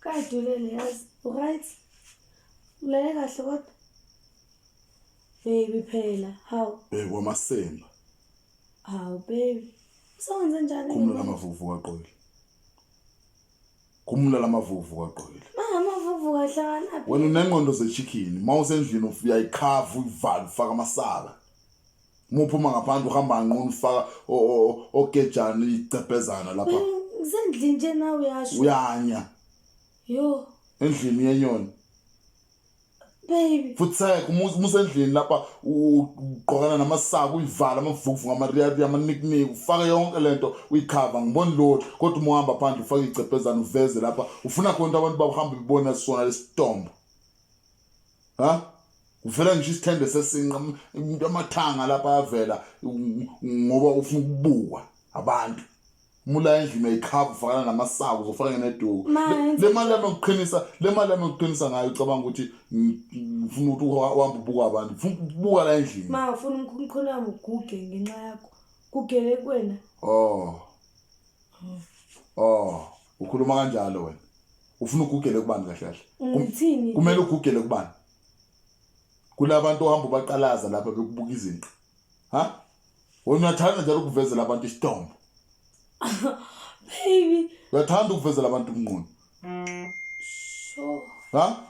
Kayidulele yazi. Right? Ulele kahle kodwa. Baby phela. How? Wamasemba. How baby? Sonze njani? Kumla lamavuvu kaqoyile. Kumla lamavuvu kaqoyile. Amavuvu kahlangana aphi? Wena unengqondo zechicken, mawusendlini uyayikhava uyivala ufaka amasala. Muphuma ngaphandle uhamba nqunu ufaka ogejana icepezana lapha. Ngisendlini nje nawe uyasho. Uyanya. Yo. Endlini yenyoni. Baby. Futhi musendlini lapha uqokana namasaka uyivala amavuvu ngamariyari amaniknik ufaka yonke lento uyikhava ngiboni lord kodwa uma uhamba phandle ufaka icepezana uveze lapha ufuna khona abantu bahamba bebona sona lesitombo. Ha? Uvela nje isithende sesinqa umuntu amathanga lapha avela ngoba ufuna ukubuka abantu. Mula endlini ayikhava ufakana namasaka uzofaka neduku. Le mali yami ukuqinisa ngayo ucabanga ukuthi ufuna ukuthi uhamba ubuka abantu. Ufuna ukubuka la endlini. Ma ufuna umkhona wami uguge ngenxa yakho. Gugele kwena. Ukhuluma kanjalo wena. Ufuna ukugugele kubani kahle kahle? Ngithini? Kumele ugugele kubani? Kulabantu ohamba baqalaza lapha bekubuka izinto. Ha? Wena uyathanda njalo ukuvezela abantu isitombo. Baby. Uyathanda ukuvezela abantu umnqono. Sure. Ha?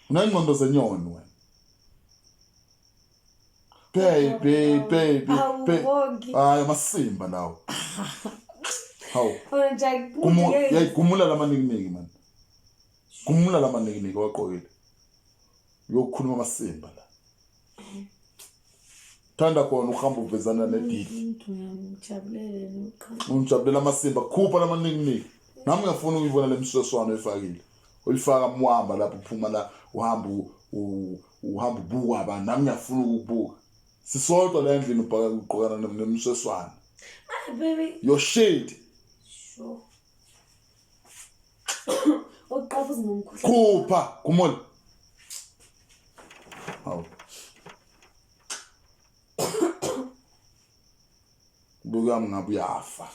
Unengqondo zenyoni wena. Baby. Hayi amasimba lawo. Hawu. Gumula lamanikniki man. Gumula lamanikniki waqoyile. Uyokhuluma amasimba la. Thanda khona uhamba uvezana nedidi. Ungijabulela amasimba khupha lamanikniki. Nami ngiyafuna ukuyibona lemsweswana efakile. Uyifaka mwamba lapho uphuma la uhamba ubuka abantu. Nami ngiyafuna ukubuka. Sisodwa la endlini uqokana nemsweswana. Baby. Your shade. Sure. Oqafuza ngomkhuhlane. Khupha, kumona. Hawu. Buka ngabe uyafa.